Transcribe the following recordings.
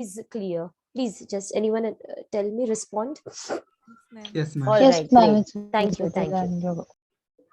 is clear? Please, just anyone tell me, respond. Yes, ma'am. All Yes, right, ma'am. great. It's Thank you, visible thank you. and your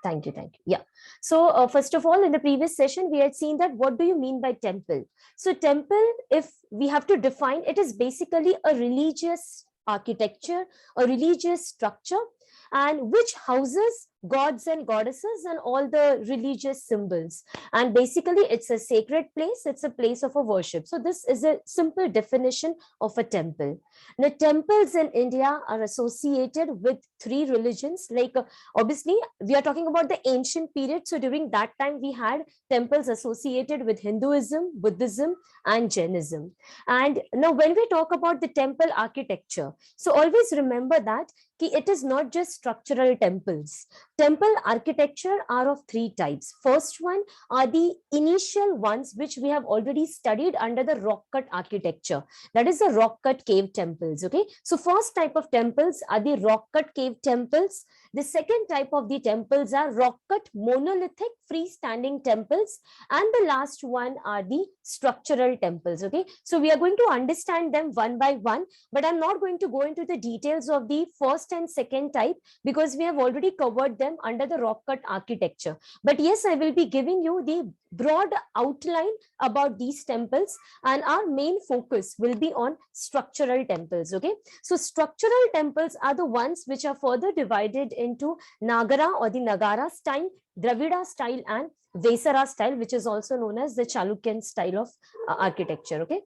Thank you. Yeah. So, first of all, in the previous session, we had seen that what do you mean by temple? So, temple, if we have to define, it is basically a religious architecture, a religious structure, and which houses gods and goddesses and all the religious symbols. And basically, it's a sacred place, it's a place of a worship. So, this is a simple definition of a temple. Now, temples in India are associated with three religions, like obviously we are talking about the ancient period, so during that time we had temples associated with Hinduism, Buddhism, and Jainism. And now when we talk about the temple architecture, so always remember that it is not just structural temples. Temple architecture are of three types. First one are the initial ones which we have already studied under the rock cut architecture, that is the rock cut cave temples. Okay, so first type of temples are the rock cut cave temples. The second type of the temples are rock-cut monolithic freestanding temples, and the last one are the structural temples. Okay, so we are going to understand them one by one, but I'm not going to go into the details of the first and second type because we have already covered them under the rock-cut architecture. But yes, I will be giving you the broad outline about these temples, and our main focus will be on structural temples. Okay, so structural temples are the ones which are further divided into Nagara or the Nagara style, Dravida style, and Vesara style, which is also known as the Chalukyan style of architecture. Okay,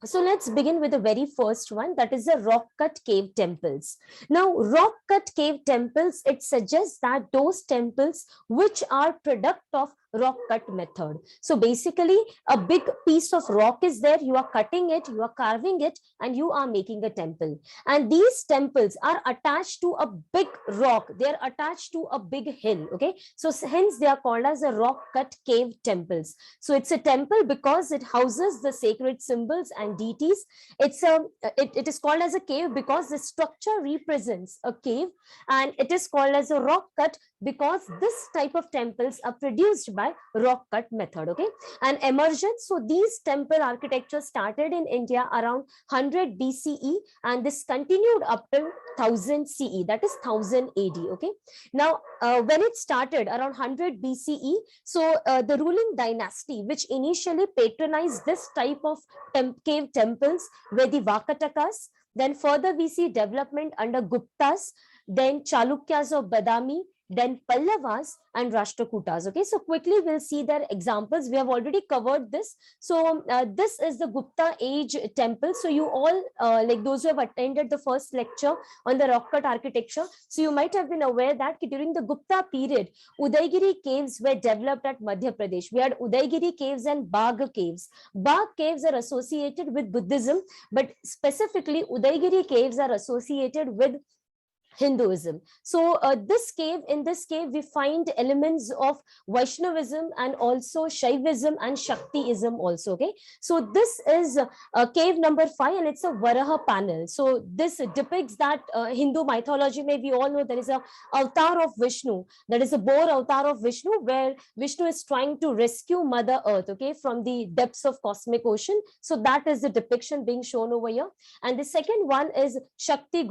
so let's begin with the very first one, that is the rock cut cave temples. Now, rock cut cave temples, it suggests that those temples which are product of rock cut method. So basically a big piece of rock is there, you are cutting it, you are carving it, and you are making a temple. And these temples are attached to a big rock, they are attached to a big hill. Okay, so hence they are called as a rock cut cave temples. So it's a temple because it houses the sacred symbols and deities. It is called as a cave because the structure represents a cave, and it is called as a rock cut because this type of temples are produced by rock cut method. Okay, and emergence, so these temple architecture started in India around 100 BCE, and this continued up till 1000 CE, that is 1000 AD. Okay, now when it started around 100 BCE, so the ruling dynasty which initially patronized this type of cave temples were the Vakatakas. Then further we see development under Guptas, then Chalukyas of Badami, then Pallavas and Rashtrakutas. Okay, so quickly we'll see their examples. We have already covered this. So this is the Gupta age temple. So you all, like those who have attended the first lecture on the rock cut architecture, so you might have been aware that during the Gupta period, Udaygiri caves were developed at Madhya Pradesh. We had Udaygiri caves and Bagh caves. Bagh caves are associated with Buddhism, but specifically Udaygiri caves are associated with Hinduism. So in this cave, we find elements of Vaishnavism and also Shaivism and Shaktiism also. Okay, so this is cave number 5, and it's a Varaha panel. So this depicts that Hindu mythology. May we all know there is a avatar of Vishnu, that is a boar avatar of Vishnu, where Vishnu is trying to rescue Mother Earth, okay, from the depths of cosmic ocean. So that is the depiction being shown over here. And the second one is Shakti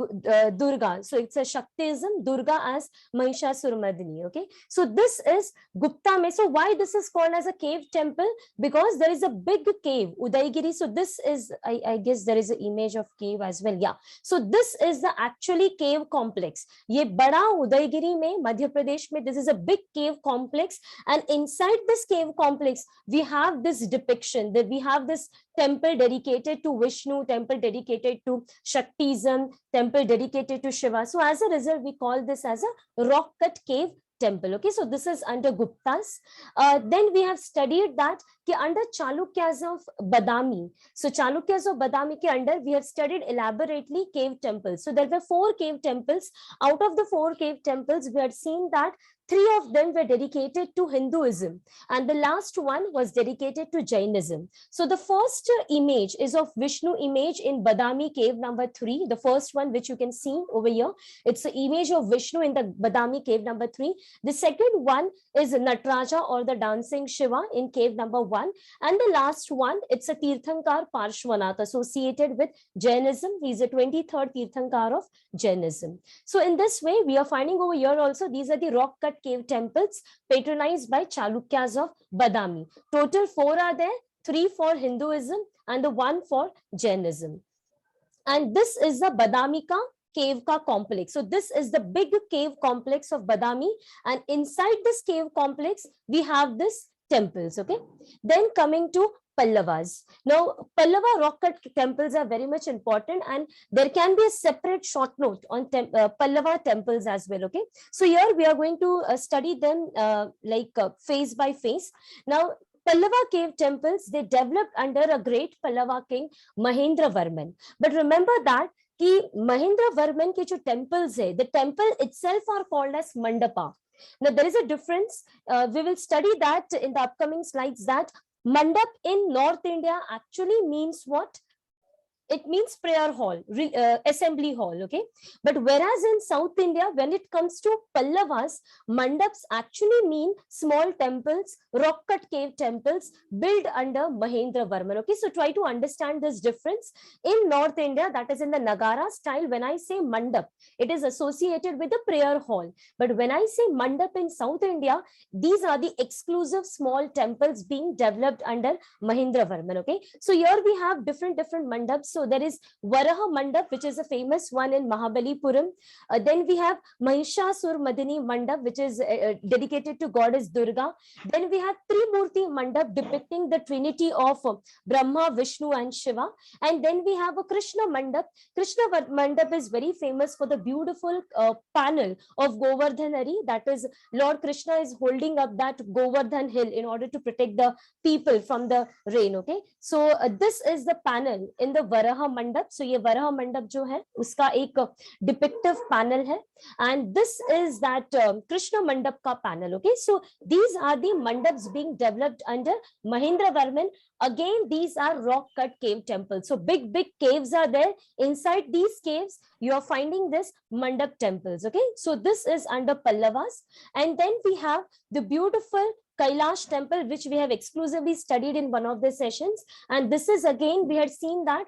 Durga. So it's a Shaktism, Durga as Mahishasuramardini. Okay, so this is Gupta mein. So why this is called as a cave temple? Because there is a big cave, Udaygiri. So this is, I guess there is an image of cave as well. Yeah. So this is the actually cave complex. Ye bada Udaygiri mein, Madhya Pradesh mein, this is a big cave complex, and inside this cave complex we have this depiction, that we have this temple dedicated to Vishnu, temple dedicated to Shaktism, temple dedicated to Shiva. So as a result, we call this as a rock cut cave temple. Okay, so this is under Guptas. Then we have studied that under Chalukyas of Badami. So Chalukyas of Badami ke under we have studied elaborately cave temples. So there were 4 cave temples. Out of the 4 cave temples, we had seen that 3 of them were dedicated to Hinduism, and the last one was dedicated to Jainism. So the first image is of Vishnu image in Badami cave number 3, the first one which you can see over here. It's the image of Vishnu in the Badami cave number 3. The second one is Natraja or the dancing Shiva in cave number 1. And the last one, it's a Tirthankar Parshvanath associated with Jainism. He's the 23rd Tirthankar of Jainism. So in this way, we are finding over here also, these are the rock-cut cave temples patronized by Chalukyas of Badami. Total 4 are there, 3 for Hinduism and the 1 for Jainism. And this is the Badamika cave ka complex. So this is the big cave complex of Badami, and inside this cave complex we have this temples. Okay, then coming to Pallavas. Now, Pallava rock-cut temples are very much important, and there can be a separate short note on Pallava temples as well. Okay, so here we are going to study them phase by phase. Now, Pallava cave temples, they developed under a great Pallava king, Mahendra Varman. But remember that कि Mahendra Varman के जो temples है, the temple itself are called as mandapa. Now there is a difference. We will study that in the upcoming slides. That mandap in North India actually means what? It means prayer hall, assembly hall, okay? But whereas in South India, when it comes to Pallavas, mandaps actually mean small temples, rock-cut cave temples built under Mahendra Varman, okay? So try to understand this difference. In North India, that is in the Nagara style, when I say mandap, it is associated with the prayer hall. But when I say mandap in South India, these are the exclusive small temples being developed under Mahendra Varman, okay? So here we have different mandaps. So there is Varaha Mandap, which is a famous one in Mahabalipuram. Then we have Mahishasur Madini Mandap, which is dedicated to goddess Durga. Then we have Trimurti Mandap depicting the trinity of Brahma, Vishnu and Shiva. And then we have a Krishna Mandap. Krishna Mandap is very famous for the beautiful panel of Govardhanari. That is, Lord Krishna is holding up that Govardhan hill in order to protect the people from the rain. Okay, so this is the panel in the Varaha Mandap. So ये Varaha Mandap जो है उसका एक depictive panel है, and this is that Krishna Mandap का panel. Okay, so these are the mandaps being developed under Mahendra Varman. Again, these are rock cut cave temples. So big caves are there. Inside these caves you are finding this mandap temples. Okay, so this is under Pallavas. And then we have the beautiful Kailash temple, which we have exclusively studied in one of the sessions. And this is, again, we had seen that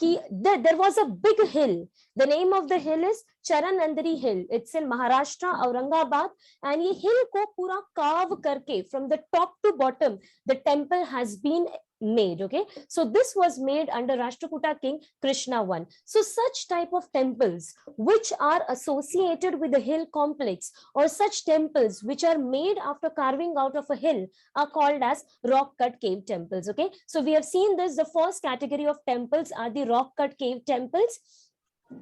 there was a big hill. The name of the hill is Charanandari Hill. It's in Maharashtra, Aurangabad. And ये hill को पूरा carve करके from the top to bottom, the temple has been made. Okay, so this was made under Rashtrakuta king Krishna I. So such type of temples which are associated with the hill complex, or such temples which are made after carving out of a hill, are called as rock cut cave temples. Okay, so we have seen this. The first category of temples are the rock cut cave temples.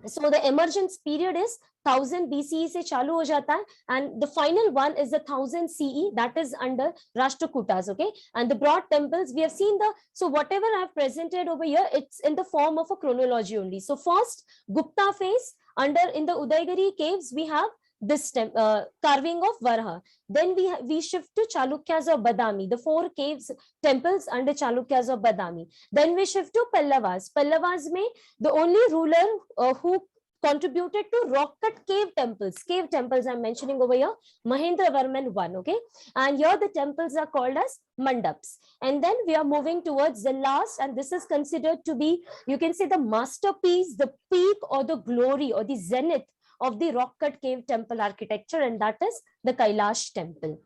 So the emergence period is 1000 BCE से चालू हो जाता है, and the final one is the 1000 CE, that is under Rashtrakutas. Okay, and the broad temples we have seen so whatever I have presented over here, it's in the form of a chronology only. So first Gupta phase, in the Udaygiri caves we have this carving of Varaha. Then we shift to Chalukyas of Badami, the 4 caves temples under Chalukyas of Badami. Then we shift to Pallavas. Pallavas mein the only ruler who contributed to rock cut cave temples I'm mentioning over here, Mahendra Varman I. Okay, and here the temples are called as mandaps. And then we are moving towards the last, and this is considered to be, you can say, the masterpiece, the peak or the glory or the zenith of the rock cut cave temple architecture, and that is the Kailash temple.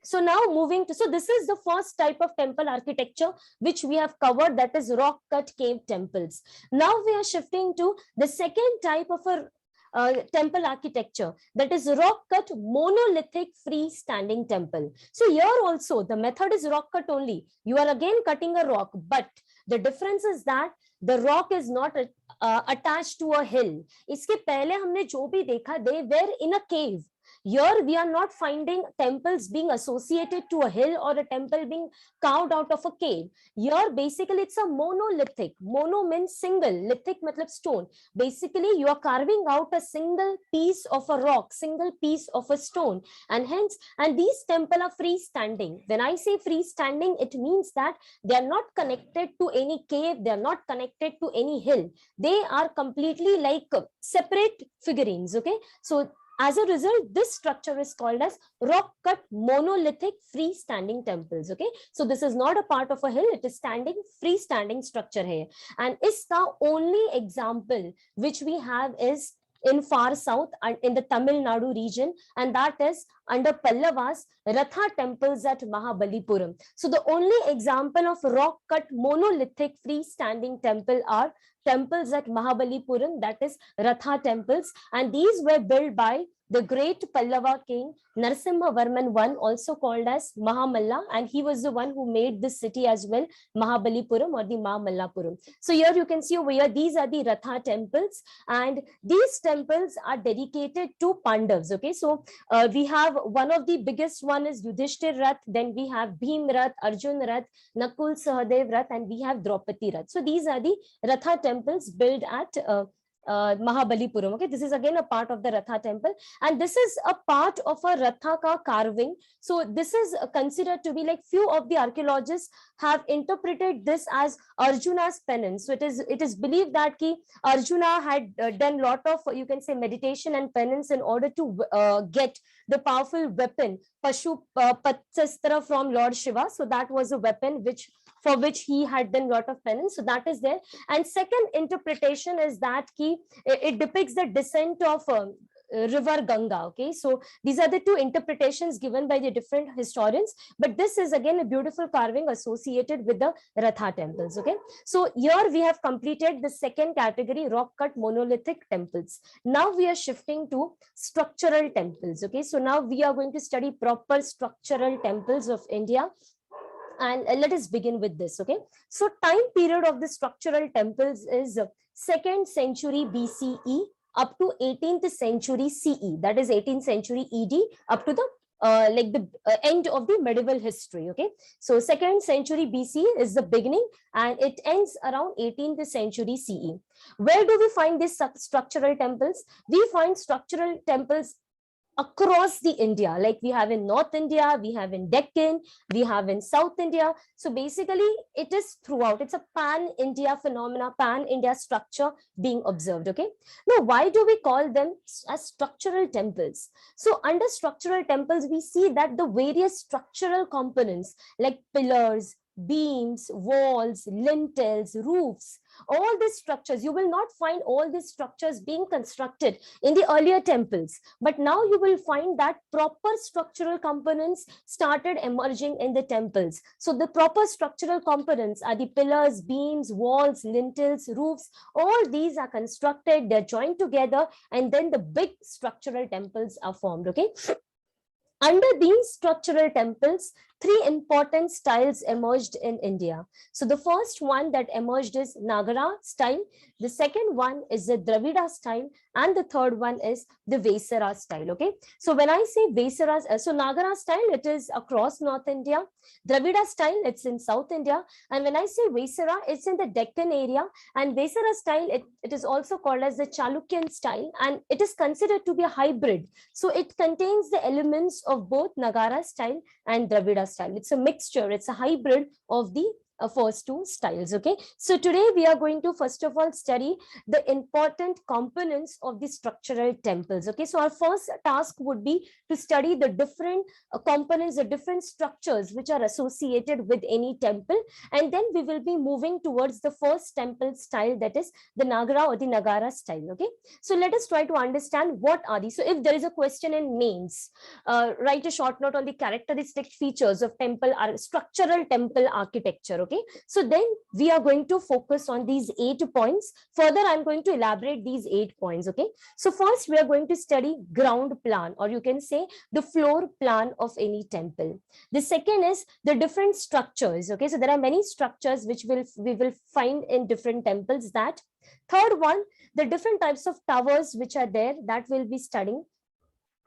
So now moving to, so this is the first type of temple architecture which we have covered, that is rock cut cave temples. Now we are shifting to the second type of a temple architecture, that is rock cut monolithic freestanding temple. So here also the method is rock cut only. You are again cutting a rock, but the difference is that the rock is not attached to a hill. इसके पहले हमने जो भी देखा, they were in a cave. Here we are not finding temples being associated to a hill or a temple being carved out of a cave. Here basically it's a monolithic. Mono means single, lithic matlab stone. Basically you are carving out a single piece of a rock, single piece of a stone, and hence, and these temples are freestanding. When I say freestanding, it means that they are not connected to any cave, they are not connected to any hill. They are completely like separate figurines. Okay, so as a result, this structure is called as rock cut monolithic freestanding temples. Okay, so this is not a part of a hill, it is standing freestanding structure here, and is the only example which we have is in far south and in the Tamil Nadu region, and that is under Pallavas, Ratha temples at Mahabalipuram. So the only example of rock cut monolithic freestanding temple are temples at Mahabalipuram, that is Ratha temples, and these were built by the great Pallava king Narasimhavarman I, also called as Mahamalla, and he was the one who made this city as well, Mahabalipuram or the Mahamallapuram. So here you can see over here, these are the Ratha temples, and these temples are dedicated to Pandavas. Okay, so we have one of the biggest one is Yudhishthir Rath, then we have Bhim Rath, Arjun Rath, Nakul Sahadev Rath, and we have Draupadi Rath. So these are the Ratha temples built at Mahabalipuram. Okay, this is again a part of the Ratha temple, and this is a part of a Rathaka carving. So this is considered to be like, few of the archaeologists have interpreted this as Arjuna's penance. So it is believed that Arjuna had done lot of, you can say, meditation and penance in order to get the powerful weapon Pashupatshastra from Lord Shiva. So that was a weapon for which he had done lot of penance. So that is there. And second interpretation is that it depicts the descent of river Ganga. Okay, so these are the two interpretations given by the different historians, but this is again a beautiful carving associated with the Ratha temples. Okay, so here we have completed the second category, rock cut monolithic temples. Now we are shifting to structural temples. Okay, so now we are going to study proper structural temples of India. And let us begin with this. Okay, so time period of the structural temples is 2nd century BCE up to 18th century CE, that is 18th century ED up to the end of the medieval history. Okay, so 2nd century BC is the beginning and it ends around 18th century CE. Where do we find these structural temples? We find structural temples across the India, like we have in North India, we have in Deccan, we have in South India. So basically it is throughout, it's a pan-India phenomena, pan-India structure being observed. Okay, now why do we call them as structural temples? So under structural temples, we see that the various structural components like pillars, beams, walls, lintels, roofs, all these structures, you will not find all these structures being constructed in the earlier temples, but now you will find that proper structural components started emerging in the temples. So the proper structural components are the pillars, beams, walls, lintels, roofs. All these are constructed, they're joined together, and then the big structural temples are formed. Okay, under these structural temples, 3 important styles emerged in India. So the first one that emerged is Nagara style, the second one is the Dravida style, and the third one is the Vesara style. Okay, so when I say Vesara, so Nagara style, it is across North India, Dravida style, it's in South India, and when I say Vesara, it's in the Deccan area, and Vesara style, it is also called as the Chalukyan style, and it is considered to be a hybrid. So it contains the elements of both Nagara style and Dravida style. It's a mixture, it's a hybrid of the first 2 styles. Okay, so today we are going to first of all study the important components of the structural temples. Okay, so our first task would be to study the different components, the different structures which are associated with any temple, and then we will be moving towards the first temple style, that is the Nagara or the Nagara style. Okay, so let us try to understand what are these. So if there is a question in mains, write a short note on the characteristic features of temple or structural temple architecture. Okay, so then we are going to focus on these 8 points. Further, I'm going to elaborate these 8 points. Okay, so first we are going to study ground plan, or you can say the floor plan of any temple. The second is the different structures. Okay, so there are many structures which we will find in different temples. That third one, the different types of towers which are there, that we'll be studying.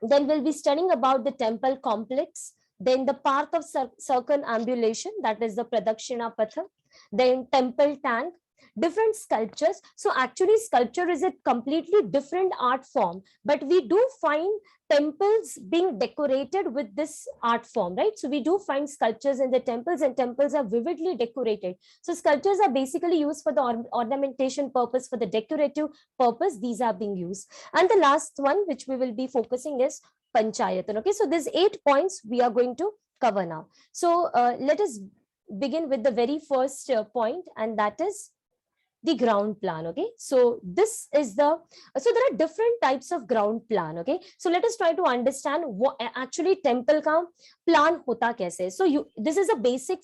Then we'll be studying about the temple complex, then the path of circumambulation, that is the Pradakshina Patha, then temple tank, different sculptures. So actually sculpture is a completely different art form, but we do find temples being decorated with this art form, right? So we do find sculptures in the temples, and temples are vividly decorated. So sculptures are basically used for the ornamentation purpose, for the decorative purpose, these are being used. And the last one which we will be focusing is Panchayatan. Okay, so there's 8 points we are going to cover now. So let us begin with the very first point, and that is the ground plan. Okay, so this is the, so there are different types of ground plan. Okay, so let us try to understand what actually temple ka plan hota kaise. So this is a basic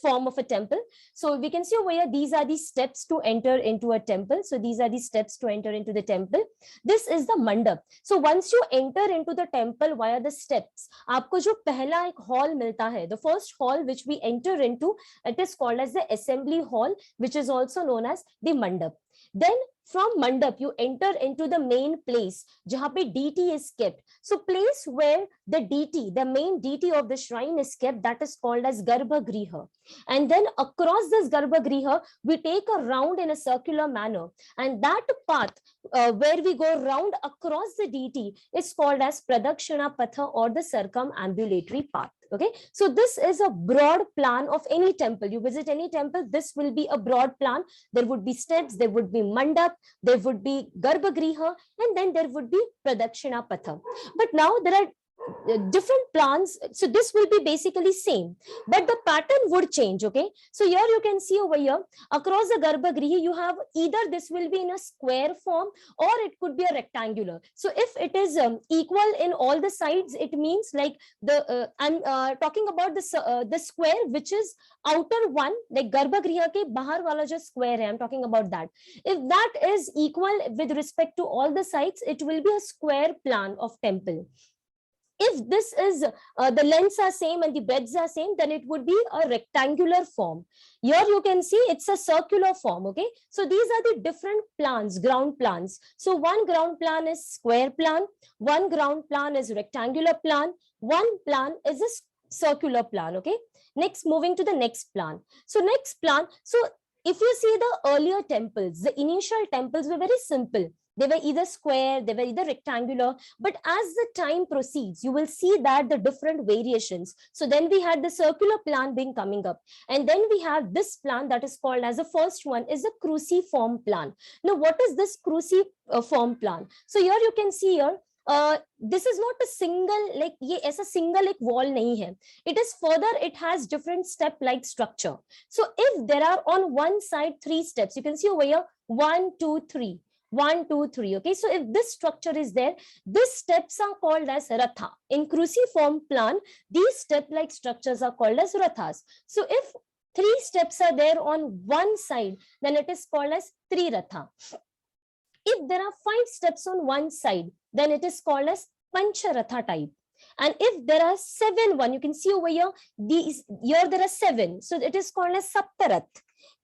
form of a temple. So we can see over here, these are the steps to enter into a temple. So these are the steps to enter into the temple. This is the mandap. So once you enter into the temple via the steps, आपको जो पहला एक hall मिलता है, the first hall which we enter into, it is called as the assembly hall, which is also known as the mandap. Then from mandap you enter into the main place jahan pe deity is kept. So place where the deity, the main deity of the shrine is kept, that is called as garbhagriha. And then across this garbhagriha we take a round in a circular manner, and that path where we go round across the deity is called as Pradakshina Patha, or the circumambulatory path. Okay, so this is a broad plan of any temple. You visit any temple, this will be a broad plan. There would be steps, there would be mandap, there would be garbhagriha, and then there would be Pradakshina Patha. But now there are different plans. So this will be basically same, but the pattern would change. Okay, so here you can see over here across the garbhagriha you have either this will be in a square form or it could be a rectangular. So if it is equal in all the sides, it means like the I'm talking about the square which is outer one, like garbhagriha ke bahar wala jo square hai, I'm talking about that. If that is equal with respect to all the sides, it will be a square plan of temple. If this is the lengths are same and the breadths are same, then it would be a rectangular form. Here you can see it's a circular form. Okay, so these are the different plans, ground plans. So one ground plan is square plan, one ground plan is rectangular plan, one plan is a circular plan. Okay, next moving to the next plan. So next plan, so if you see the earlier temples, the initial temples were very simple. They were either square, they were either rectangular, but as the time proceeds, you will see that the different variations. So then we had the circular plan being coming up, and then we have this plan that is called as the first one is the cruciform plan. Now, what is this cruciform plan? So here you can see here, this is not a single, like ये ऐसा single एक wall नहीं है. It is further, it has different step like structure. So if there are on one side 3 steps, you can see over here 1, 2, 3. 1, 2, 3. Okay, so if this structure is there, these steps are called as ratha. In cruciform plan, these step-like structures are called as rathas. So if 3 steps are there on one side, then it is called as Triratha. If there are 5 steps on one side, then it is called as Pancharatha type. And if there are 7, you can see over here, here there are 7, so it is called as Saptarath.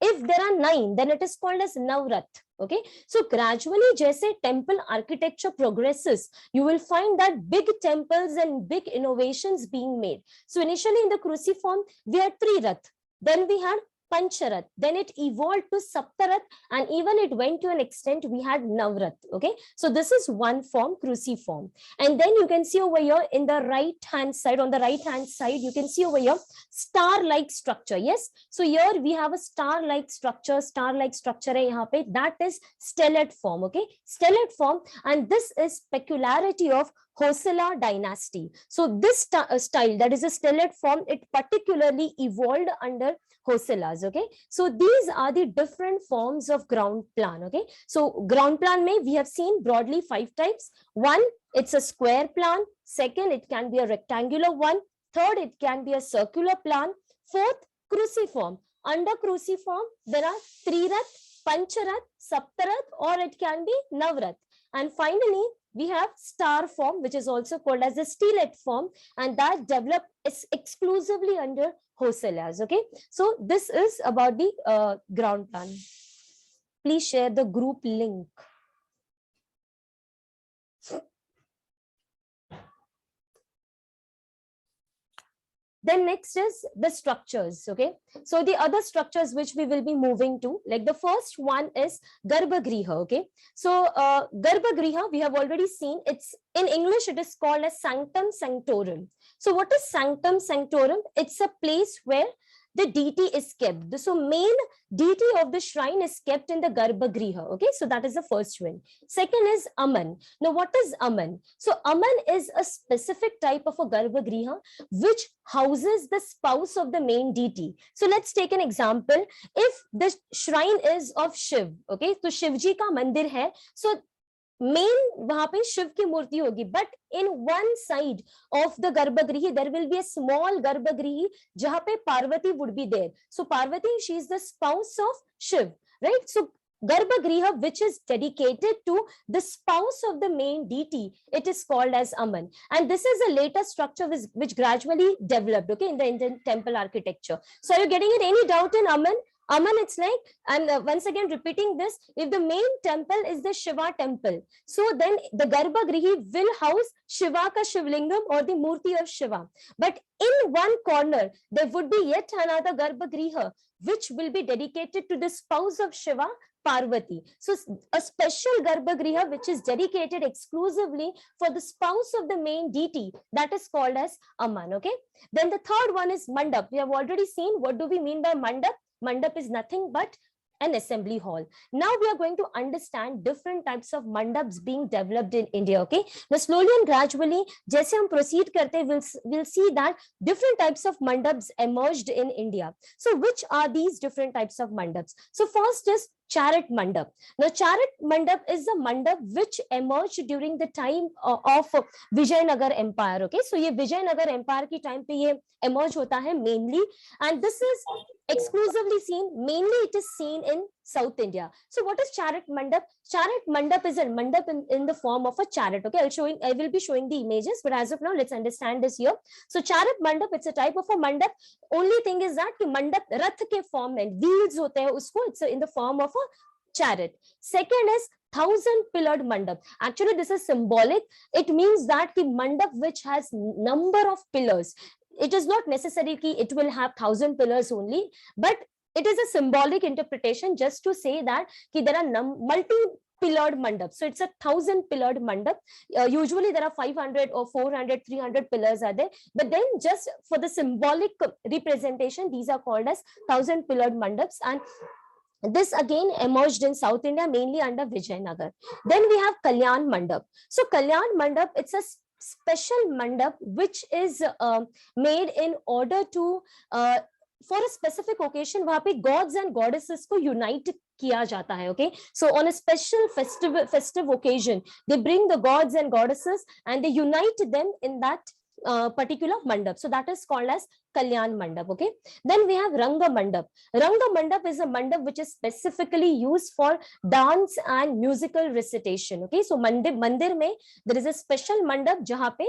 If there are 9, then it is called as Navrath. Okay, so gradually jaise temple architecture progresses, you will find that big temples and big innovations being made. So initially in the cruciform we had Trirath, then we had Pancharath, then it evolved to Saptarath, and even it went to an extent we had Navrath. Okay, so this is one form, cruciform. And then you can see over here in the right hand side, on the right hand side you can see over here star-like structure. Yes, so here we have a star-like structure hai yahan pe, that is stellate form. Okay, stellate form, and this is peculiarity of Hosala dynasty. So this style, that is a stellate form, it particularly evolved under Hosalas. Okay, so these are the different forms of ground plan. Okay, so ground plan may we have seen broadly 5 types. One, it's a square plan. Second, it can be a rectangular one. Third, it can be a circular plan. Fourth, cruciform. Under cruciform, there are Trirath, Pancharath, Saptarath, or it can be Navrath. And finally, we have star form, which is also called as the stellate form, and that developed exclusively under Hosalas. Okay, so this is about the ground plan. Please share the group link. Then next is the structures. Okay, so the other structures which we will be moving to, like the first one is Garbhagriha. Okay, so Garbhagriha we have already seen. It's in English it is called as Sanctum Sanctorum. So what is Sanctum Sanctorum? It's a place where the deity is kept. So main deity of the shrine is kept in the Garbhagriha. Okay, so that is the first one. Second is Aman. Now what is Aman? So Aman is a specific type of a Garbhagriha which houses the spouse of the main deity. So let's take an example. If the shrine is of Shiv, okay, so Shiv ji ka mandir hai, so main वहां पे शिव की मूर्ति होगी, but in one side of the garbhagriha there will be a small garbhagriha जहां पे Parvati would be there. So Parvati she is the spouse of Shiva, right? So Garbhagriha which is dedicated to the spouse of the main deity, it is called as Aman, and this is a later structure which gradually developed, okay, in the Indian temple architecture. So are you getting it? Any doubt in Aman? Aman, it's like, and once again repeating this, if the main temple is the Shiva temple, so then the Garbhagrihi will house Shiva ka Shivlingam or the Murti of Shiva. But in one corner, there would be yet another Garbhagriha which will be dedicated to the spouse of Shiva, Parvati. So a special Garbhagriha which is dedicated exclusively for the spouse of the main deity, that is called as Aman. Okay. Then the third one is Mandap. We have already seen what do we mean by Mandap. Mandap is nothing but an assembly hall. Now we are going to understand different types of mandaps being developed in India. Okay, now slowly and gradually jaise hum proceed karte, we'll see that different types of mandaps emerged in India. So which are these different types of mandaps? So first is Chariot Mandap. Now Chariot Mandap is a mandap which emerged during the time of Vijayanagar Empire. Okay, so ye Vijayanagar Empire ki time pe ye emerge hota hai mainly, and this is exclusively seen, mainly it is seen in South India. So what is Chariot Mandap? Chariot Mandap is a mandap in the form of a chariot. Okay, I will be showing the images, but as of now let's understand this here. So Chariot Mandap, it's a type of a mandap. Only thing is that ki mandap rath ke form mein wheels hote hain usko, it's in the form of a chariot. Second is 1,000-pillared mandap. Actually this is symbolic. It means that the mandap which has number of pillars, it is not necessary ki it will have 1,000 pillars only, but it is a symbolic interpretation just to say that ki there are multi-pillared mandap. So it's a 1,000-pillared mandap. Usually there are 500 or 400, 300 pillars are there, but then just for the symbolic representation, these are called as 1,000-pillared mandaps, and this again emerged in South India mainly under Vijayanagar. Then we have Kalyan Mandap. So Kalyan Mandap, it's a special mandap which is made in order to for a specific occasion, वहाँ पे gods and goddesses को unite किया जाता है. Okay, so on a special festive occasion, they bring the gods and goddesses and they unite them in that particular mandap. So that is called as Kalyan Mandap. Okay, then we have Ranga Mandap. Ranga Mandap is a mandap which is specifically used for dance and musical recitation. Okay, so mandir mein there is a special mandap jahan pe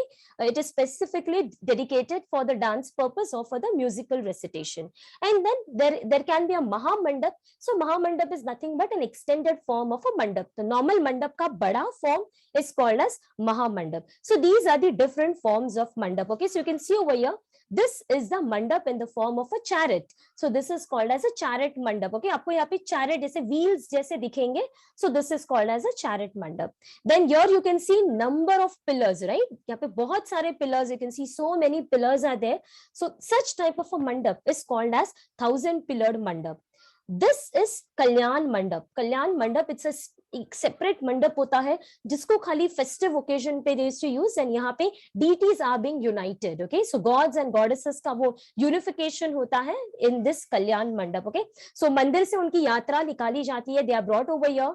it is specifically dedicated for the dance purpose or for the musical recitation. And then there can be a Maha Mandap. So Maha Mandap is nothing but an extended form of a mandap. The normal mandap ka bada form is called as Maha Mandap. So these are the different forms of mandap. Okay, so you can see over here, this is the mandap in the form of a chariot. So this is called as a chariot mandap. Okay, आपको यहाँ पे chariot जैसे wheels जैसे दिखेंगे. So this is called as a chariot mandap. Then here you can see number of pillars, right? यहाँ पे बहुत सारे pillars. You can see so many pillars are there. So such type of a mandap is called as 1,000-pillared mandap. This is Kalyan Mandap. Kalyan Mandap, it's a separate mandap होता है जिसको खाली festive occasion पे they used to use, and यहाँ पे deities are being united. Okay, so gods and goddesses का वो unification होता है in this Kalyan Mandap. Okay, so मंदिर से उनकी यात्रा निकाली जाती है, they are brought over here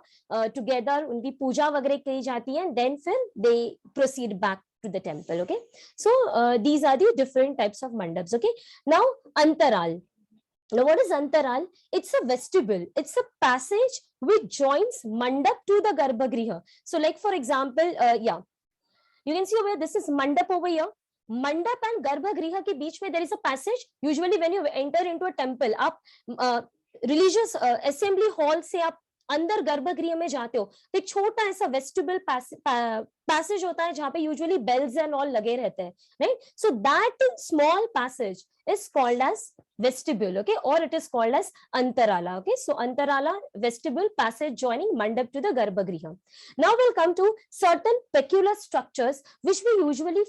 together, उनकी पूजा वगैरह की जाती है, and then फिर they proceed back to the temple. Okay, so these are the different types of mandaps. Okay, now Antaral. Now, what is Antaral? It's a vestibule. It's a passage which joins mandap to the Garbhagriha. So, like for example, yeah, you can see over here, this is mandap over here. Mandap and Garbhagriha ke beech mein there is a passage. Usually, when you enter into a temple, आप religious assembly hall से आप अंदर गर्भगृह में जाते हो तो एक छोटा ऐसा वेस्टिबल पैसेज होता है जहाँ पे यूजुअली बेल्स एंड ऑल लगे रहते हैं, right? So that small passage is called as vestibule, okay, or it is called as antarala, okay? So antarala, vestibule, passage joining mandap to the garbhagriha. Now we'll come to certain peculiar structures which we usually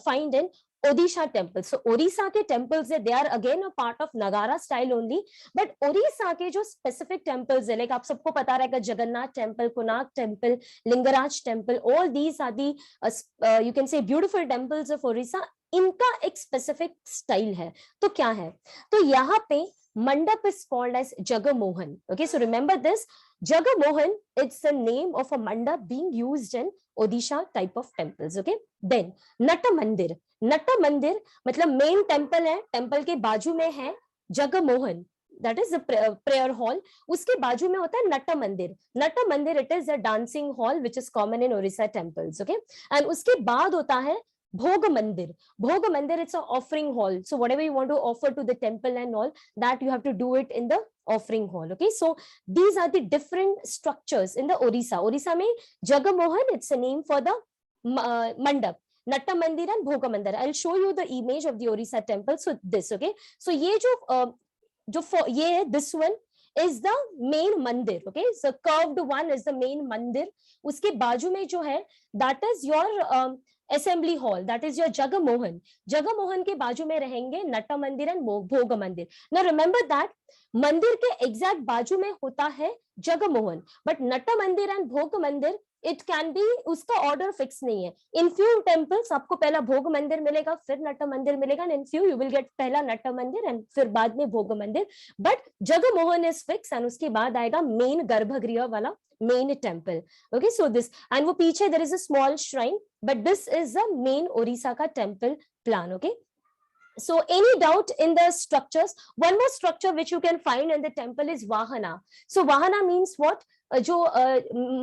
find in Odisha temples. So Orissa के temples है, they are again a part of Nagara style only, but Orissa के जो specific temples है, like आप सबको पता रहेगा Jagannath temple, Konark temple, Lingaraj temple, all these are the you can say beautiful temples of Orissa. इनका एक स्पेसिफिक स्टाइल है, तो क्या है? तो यहाँ पे मंडप is called as Jagamohan. Okay, so remember this. Jagamohan, it's the name of a mandap being used in Odisha type of temples. Okay, then Nata Mandir. Nata Mandir मतलब मेन टेम्पल है, टेम्पल के बाजू में है Jagmohan, that is the prayer hall. उसके बाजू में होता है नट मंदिर. नट मंदिर, it is a dancing hall which is common in Orissa temples. Okay, and उसके बाद होता है Bhog Mandir. Bhog Mandir, it's an offering hall. So whatever you want to offer to the temple and all, that you have to do it in the offering hall. Okay, so these are the different structures in the Orissa. Orissa mein Jagamohan, it's a name for the mandap. Natta Mandir and Bhoga Mandir. I'll show you the image of the Orissa temple. So this, okay. So ye ye this one is the main mandir. Okay, so curved one is the main mandir. Uske बाजू में जो है, that is your assembly hall, that is your Jagamohan. Jagamohan के बाजू में रहेंगे Natta Mandir and भोग मंदिर. Now remember that मंदिर के एग्जैक्ट बाजू में होता है Jagmohan, but Natta Mandir and भोग मंदिर इट कैन बी, उसका ऑर्डर फिक्स नहीं है. इन फ्यू टेम्पल्स आपको पहला भोग मंदिर मिलेगा, फिर नट्टा मंदिर मिलेगा, in few you will get पहला नट्टा मंदिर एंड फिर बाद में Bhog Mandir. But Jagmohan is fix and उसके बाद आएगा मेन गर्भगृह वाला main temple. Okay, so this and वो पीछे there is a small shrine, but this is the main Orissa ka temple plan. Okay, so any doubt in the structures? One more structure which you can find in the temple is Vahana. So Vahana means what? जो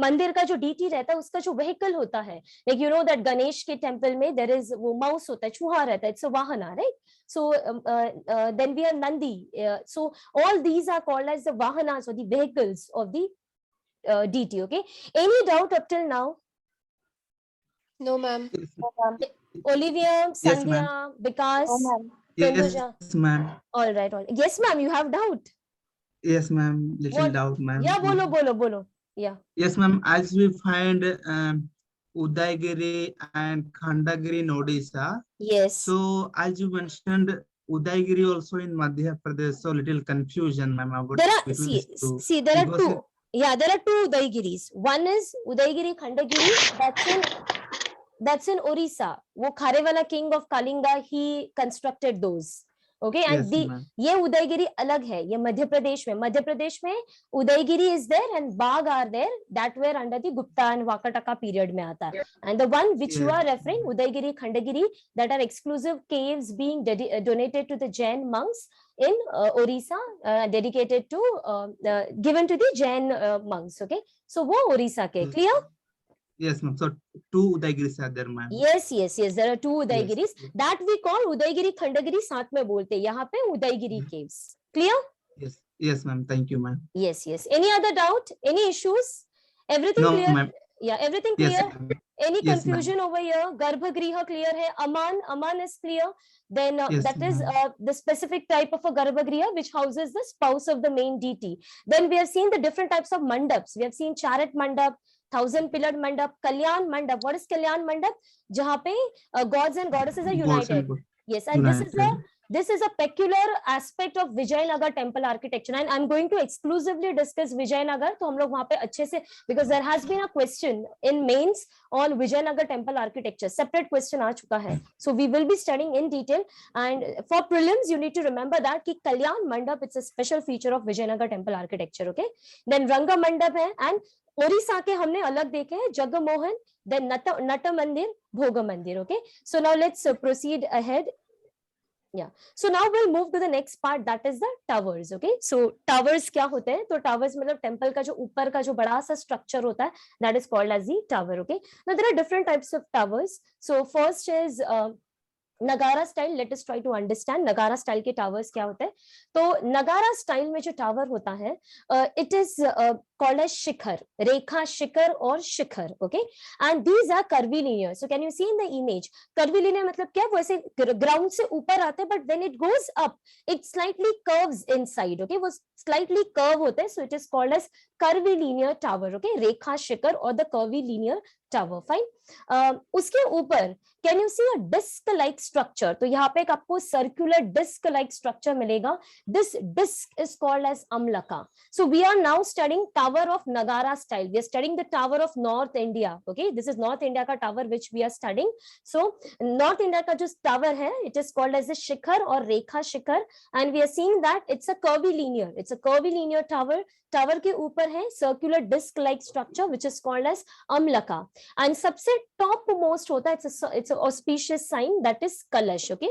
मंदिर का जो DT रहता है उसका जो vehicle होता है, like you know that Ganesh के टेम्पल में there is वो माउस होता है, चूहा रहता है, it's a Vahana, right? So then we have Nandi. So all these are called as the Vahanas or the vehicles of the deity. Okay, any doubt up till now? No, ma'am. Olivia, Yes, Sandhya, Vikas, No, Yes, ma'am. all right. Yes, ma'am, you have doubt. Yes, ma'am. Little What? doubt, ma'am. Yeah, bolo. Yeah. Yes, ma'am. As we find Udaygiri and Khandagiri in Odisha. Yes. So as you mentioned, Udaygiri also in Madhya Pradesh. So little confusion, ma'am. There are see there are two. Yeah, there are two Udaygiris. One is Udaygiri Khandagiri. That's in Orissa. वो खारेवाला king of Kalinga, he constructed those. Okay, and yes, ये उदयगिरी अलग है, ये मध्य प्रदेश में Udayagiri is there and Bagh are there that were under the Gupta and Vakataka period में आता है. And the one which you are referring, Udaygiri, Khandagiri, that are exclusive caves being donated to the Jain monks in Orissa, dedicated to given to the Jain monks. Okay, so वो Orissa के, clear? Yes, ma'am. So two Udaygiris are there, ma'am. Yes. There are two Udaygiris. Yes. That we call Udaygiri, Khandagiri साथ में बोलते हैं. यहाँ पे Udaygiri caves. Clear? Yes, ma'am. Thank you, ma'am. Yes. Any other doubt? Any issues? Everything no, clear? ma'am. Yeah, everything clear. Yes, Any yes, confusion over here? Garbhagriha clear hai. Aman is clear. Then yes, that is the specific type of a Garbhagriha which houses the spouse of the main deity. Then we have seen the different types of mandaps. We have seen chariot mandap, 1000-pillared mandap, Kalyan mandap. What is Kalyan mandap? जहाँ पे gods and goddesses are united. Yes, and this is a peculiar aspect of Vijayanagar temple architecture, and I'm going to exclusively discuss Vijayanagar. तो हम लोग वहाँ पे अच्छे से, because there has been a question in mains on Vijayanagar temple architecture. Separate question आ चुका है. So we will be studying in detail. And for prelims, you need to remember that कि Kalyan mandap, it's a special feature of Vijayanagar temple architecture. Okay. Then Ranga mandap है, and Orissa के हमने अलग देखे हैं, Jagamohan, then Nata Mandir, Bhoga Mandir. Okay. So now let's proceed ahead. Yeah. So now we'll move to the next part, that is the towers. Okay. So towers क्या होते हैं? तो towers मतलब temple का जो ऊपर का जो बड़ा सा structure होता है, that is called as the tower. Okay. Now there are different types of towers. So first is Nagara style. Let us try to understand Nagara style के टावर्स क्या होते हैं. तो नगारा स्टाइल में जो टावर होता है, इट इज called as शिखर, रेखा शिखर और शिखर, okay, and these are curvilinear. So can you see in the image, curvilinear मतलब क्या, वो ऐसे ground से ऊपर आते हैं, but when it goes up it slightly curves inside, okay, वो slightly curve होते हैं, so it is called as curvilinear tower, okay, Rekha Shikhar or the curvilinear tower, fine. उसके ऊपर can you see a disc like structure, तो यहाँ पे एक आपको सर्कुलर डिस्क लाइक स्ट्रक्चर मिलेगा, this disc is called as amalaka. So we are now studying tower of Nagara style, we are studying the tower of north India, okay, this is north India का tower which we are studying. So north India का जो tower है it is called as a shikhara और रेखा शिखर, and we are seeing that it's a curvilinear, it's a curvilinear tower. Tower के ऊपर है circular disc like structure which is called as amalaka, and सबसे top most होता है it's an auspicious sign that is Kalash, okay.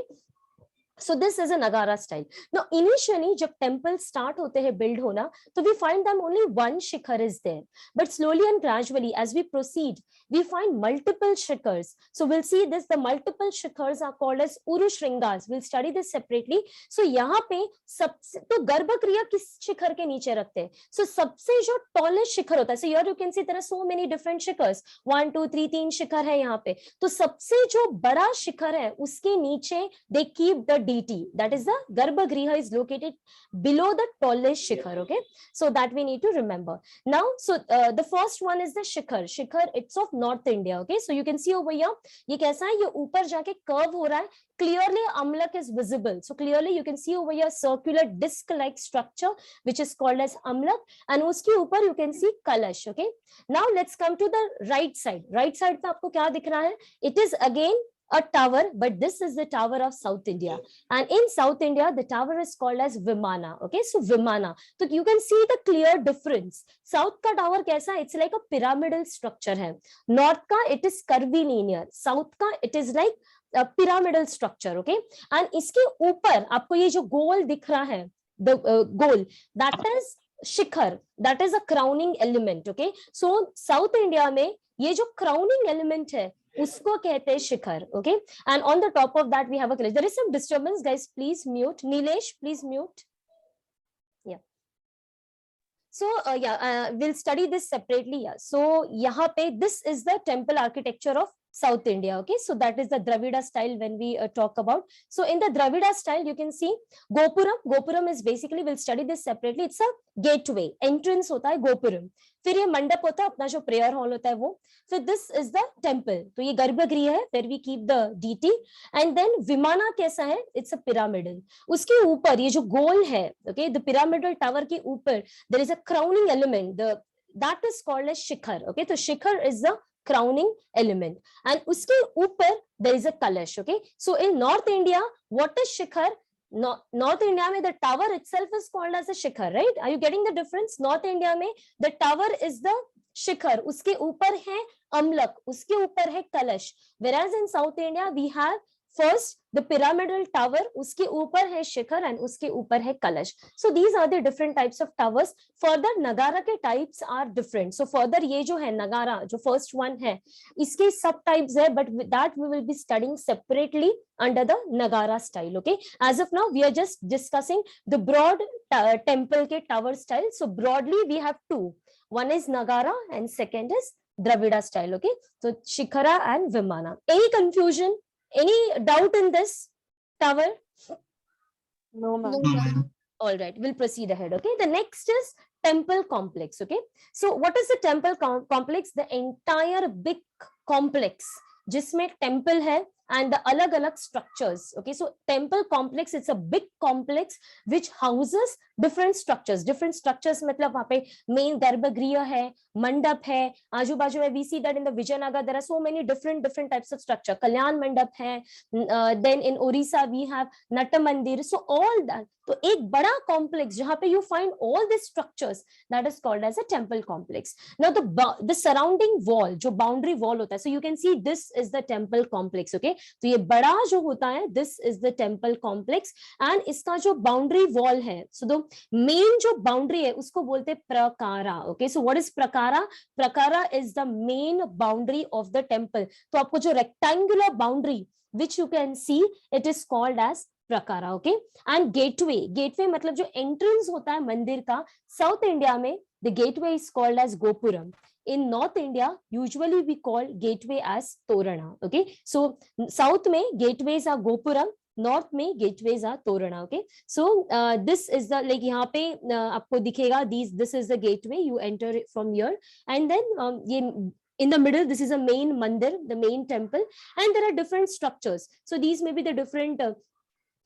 So this is a Nagara style. Now initially जब temple start होते हैं build होना, तो we find them only one shikhar is there, but slowly and gradually as we proceed we find multiple shikhars. So we'll see this, the multiple shikhars are called as urushringas, we'll study this separately. So यहाँ पे सबसे तो गर्भगृह किस शिखर के नीचे रखते हैं, so सबसे जो tallest शिखर होता है, so here you can see there are so many different shikhars, 1 2 3 3 शिखर है यहाँ पे, तो सबसे जो बड़ा शिखर है उसके नीचे they keep the deity, that is the garbhagriha is located below the tallest shikhar, okay, so that we need to remember now. So the first one is the shikhar. Shikhar it's of North India, okay, so you can see over here ये कैसा है, ये ऊपर जाके curve हो रहा है, clearly amlak is visible, so clearly you can see over here circular disc like structure which is called as amlak, and उसके ऊपर you can see kalash, okay. Now let's come to the right side. Right side पे आपको क्या दिख रहा है, it is again a tower, but this is the tower of South India, and in South India the tower is called as Vimana, okay, so Vimana, so you can see the clear difference. South का tower कैसा है, it's like a pyramidal structure है, North का it is curvilinear, South का it is like a pyramidal structure, okay, and इसके ऊपर आपको ये जो गोल दिख रहा है, the goal, that is Shikhar, that is a crowning element, okay. So South India में ये जो crowning element है उसको कहते हैं शिखर, okay, and on the top of that we have a kalash. There is some disturbance, guys, please mute. Nilesh, please mute. Yeah. So we'll study this separately. Yeah. So यहाँ पे this is the temple architecture of South India, okay, so that is the Dravida style when we talk about. So in the Dravida style you can see Gopuram. Gopuram is basically, we'll study this separately, it's a gateway, entrance होता है गोपुरम, फिर ये मंडप होता है अपना जो prayer hall होता है वो, फिर दिस इज द टेम्पल, तो ये गर्भगृह है where we keep the deity, and then विमाना कैसा है, it's a pyramidal, उसके ऊपर ये जो गोल है, okay, the pyramidal tower के ऊपर there is a crowning element, the that is called as Shikhar, okay, तो शिखर is the crowning element, and उसके ऊपर there is a kalash, okay. So in North India what is Shikhar, North India में the tower itself is called as a Shikhar, right, are you getting the difference? North India में the tower is the शिखर, उसके ऊपर है अम्लक, उसके ऊपर है कलश, whereas in South India we have first the pyramidal tower, उसके ऊपर है शिखर and उसके ऊपर है कलश. So these are the different types of towers. Further Nagara के types are different. So further ये जो है Nagara जो first one है इसके सब types है, but that we will be studying separately under the Nagara style, okay. As of now we are just discussing the broad temple के tower style. So broadly we have two, one is Nagara and second is Dravida style, okay. So Shikhara and Vimana. Any confusion? Any doubt in this tower? No, ma'am. No, ma'am. All right, we'll proceed ahead, okay. The next is temple complex, okay. So what is the temple complex? The entire big complex जिसमें temple है and the अलग-अलग structures, okay. So temple complex, it's a big complex which houses different structures. Different structures मतलब वहाँ पे main गर्भगृह है, मंडप है, आजू बाजू में we see that in the Vijayanagar there are so many different types of structure. कल्याण मंडप है, then in Orissa we have Nata Mandir. So all that, तो एक बड़ा complex जहाँ पे you find all these structures, that is called as a temple complex. Now the surrounding wall, जो boundary wall होता है, so you can see this is the temple complex, okay. तो ये बड़ा जो होता है this is the temple complex, and इसका जो boundary wall है, so the main जो boundary है उसको बोलते हैं prakara, okay. So what is prakara? Prakara is the main boundary of the temple. तो आपको जो rectangular boundary which you can see, it is called as prakara, okay. And gateway, gateway मतलब जो entrance होता है मंदिर का, साउथ इंडिया में the gateway is called as Gopuram. In North India, usually we call gateway as Torana. Okay, so South mein gateways are Gopuram, North में gateways are Torana. Okay, so this is the like यहाँ पे आपको दिखेगा this is the gateway, you enter it from here, and then ये in the middle this is a main mandir, the main temple, and there are different structures. So these may be the different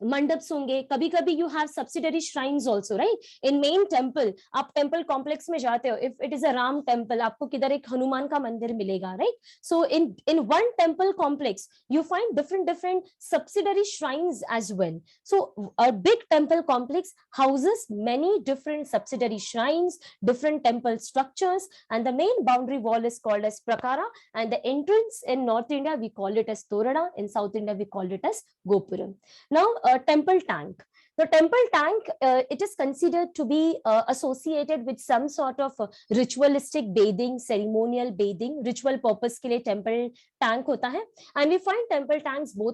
mandaps होंगे, कभी कभी you have subsidiary shrines also, right? In main temple आप temple complex में जाते हो, if it is a Ram temple, आपको किधर एक हनुमान का मंदिर मिलेगा, right? So in one temple complex you find different subsidiary shrines as well. So a big temple complex houses many different subsidiary shrines, different temple structures, and the main boundary wall is called as prakara, and the entrance in North India we call it as Torana, in South India we call it as Gopuram. Now temple tank. The temple tank, it is considered to be associated with some sort of ritualistic bathing, ceremonial bathing, ritual purpose के लिए temple tank होता है, and we find temple tanks both